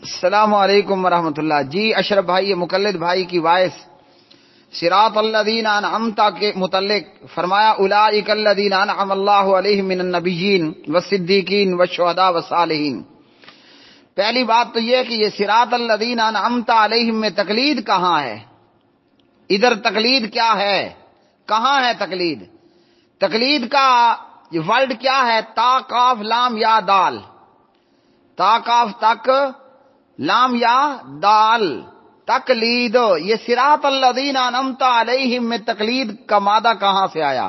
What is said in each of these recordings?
السلام علیکم ورحمۃ اللہ. جی اشرف بھائی، مقلد بھائی کی وائس صراط الذین انعمت کے متعلق فرمایا اولئک الذین انعم اللہ علیہم من النبیین والصدیقین والشہداء والصالحین. پہلی بات تو یہ کہ یہ صراط الذین انعمت علیہم میں تقلید کہاں ہے؟ ادھر تقلید کیا ہے؟ کہاں ہے تقلید؟ تقلید کا ورڈ کیا ہے؟ تا قاف لام یا دال. تا قاف تک لام یا دال، تقلید. یہ صراط الذین انعمت علیہم میں تقلید کا مادہ کہاں سے آیا،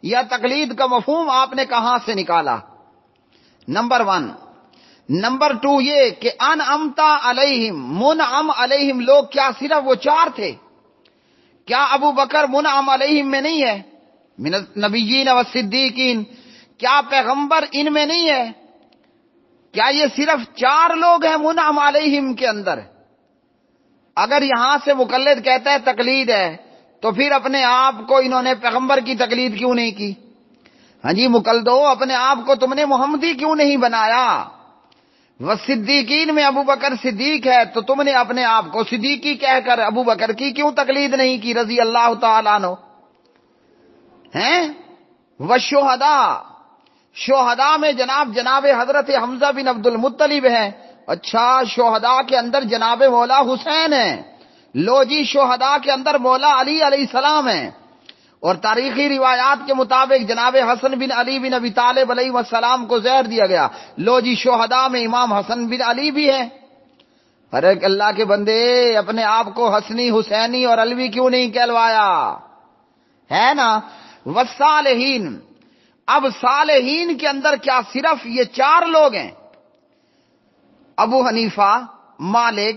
یا تقلید کا مفہوم آپ نے کہاں سے نکالا؟ نمبر 1. نمبر 2 یہ کہ انعمت علیہم، منعم علیہم لوگ کیا صرف وہ 4 تھے؟ کیا ابو بکر منعم علیہم میں نہیں ہے؟ من النبیین والصدیقین، کیا پیغمبر ان میں نہیں ہے؟ کیا یہ صرف 4 لوگ ہیں منعم علیہم کے اندر؟ اگر یہاں سے مقلد کہتا ہے تقلید ہے، تو پھر اپنے آپ کو انہوں نے پیغمبر کی تقلید کیوں نہیں کی؟ ہاں جی مقلدو، اپنے آپ کو تم نے محمدی کیوں نہیں بنایا؟ والصدیقین میں ابو بکر صدیق ہے، تو تم نے اپنے آپ کو صدیقی کہہ کر ابو بکر کی کیوں تقلید نہیں کی رضی اللہ تعالیٰ عنہ؟ ہیں والشہداء، شہداء میں جناب حضرت حمزہ بن عبد المطلب ہیں. اچھا، شہداء کے اندر جناب مولا حسین ہیں. لو جی، شہداء کے اندر مولا علی علیہ السلام ہیں. اور تاریخی روایات کے مطابق جناب حسن بن علی بن ابی طالب علیہ السلام کو زہر دیا گیا. لو جی، شہداء میں امام حسن بن علی بھی ہیں. ارے اللہ کے بندے، اپنے آپ کو حسنی حسینی اور علوی کیوں نہیں کہلوایا؟ ہے نا. والصالحین، اب صالحین کے اندر کیا صرف یہ 4 لوگ ہیں؟ ابو حنیفہ، مالک،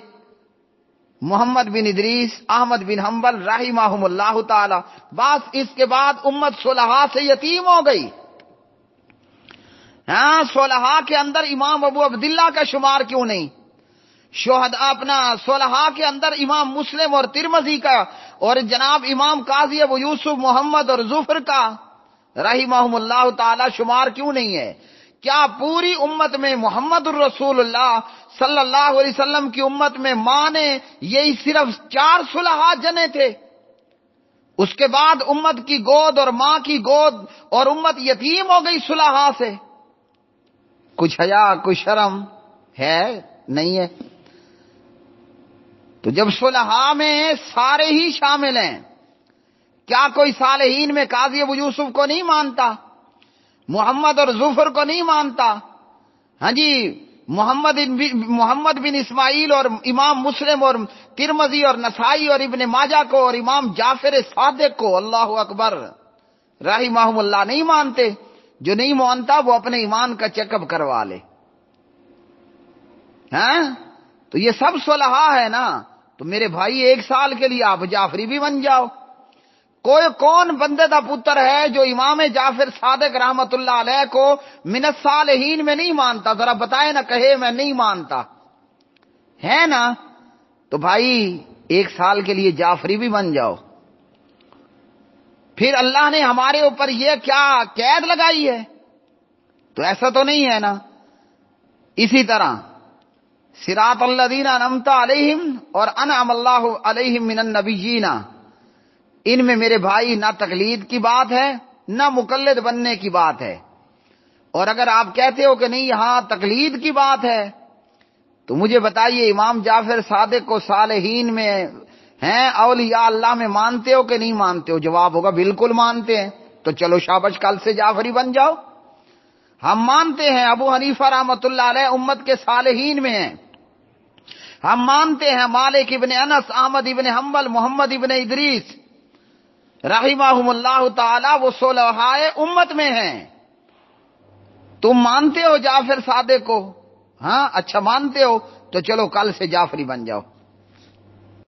محمد بن ادریس، احمد بن حنبل رحمہم اللہ تعالی. بس اس کے بعد امت صلحاء سے یتیم ہو گئی. ہاں، صلحاء کے اندر امام ابو عبداللہ کا شمار کیوں نہیں؟ شہداء اپنا صلحاء کے اندر امام مسلم اور ترمذی کا، اور جناب امام قاضی ابو یوسف محمد اور ظفر کا رحمہم اللہ تعالی شمار کیوں نہیں ہے؟ کیا پوری امت میں محمد الرسول اللہ صلی اللہ علیہ وسلم کی امت میں ماں نے یہی صرف 4 صلحاء جنے تھے؟ اس کے بعد امت کی گود اور ماں کی گود اور امت یتیم ہو گئی صلحاء سے. کچھ حیا، کچھ شرم ہے؟ نہیں ہے. تو جب صلحاء میں سارے ہی شامل ہیں، کیا کوئی صالحین میں قاضی ابو یوسف کو نہیں مانتا؟ محمد اور ظفر کو نہیں مانتا؟ ہاں جی، محمد بن اسماعیل اور امام مسلم اور ترمذی اور نسائی اور ابن ماجہ کو اور امام جعفر صادق کو، اللہ اکبر، رحمہم اللہ نہیں مانتے؟ جو نہیں مانتا وہ اپنے ایمان کا چیک اپ کروا لے. ہاں، تو یہ سب صلحاء ہے نا. تو میرے بھائی، 1 سال کے لیے آپ جعفری بھی بن جاؤ. کون بندے دا پتر ہے جو امام جعفر صادق رحمت اللہ علیہ کو من الصالحین میں نہیں مانتا؟ ذرا بتائے نا، کہے میں نہیں مانتا. ہے نا. تو بھائی 1 سال کے لیے جعفری بھی بن جاؤ. پھر اللہ نے ہمارے اوپر یہ کیا قید لگائی ہے؟ تو ایسا تو نہیں ہے نا. اسی طرح صراط الذین انعمت علیہم اور انعم اللہ علیہم من النبیین، ان میں میرے بھائی نہ تقلید کی بات ہے نہ مقلد بننے کی بات ہے. اور اگر آپ کہتے ہو کہ نہیں یہاں تقلید کی بات ہے، تو مجھے بتائیے امام جعفر صادق کو صالحین میں ہیں، اولیاء اللہ میں مانتے ہو کہ نہیں مانتے ہو؟ جواب ہوگا بالکل مانتے ہیں. تو چلو شاباش، کل سے جعفری بن جاؤ. ہم مانتے ہیں ابو حنیفہ رحمۃ اللہ علیہ امت کے صالحین میں ہیں. ہم مانتے ہیں مالک ابن انس، احمد ابن حنبل، محمد ابن ادریس رحمہم اللہ تعالی وہ صلحاء امت میں ہیں. تم مانتے ہو جعفر صادق کو؟ ہاں، اچھا مانتے ہو تو چلو کل سے جعفری بن جاؤ.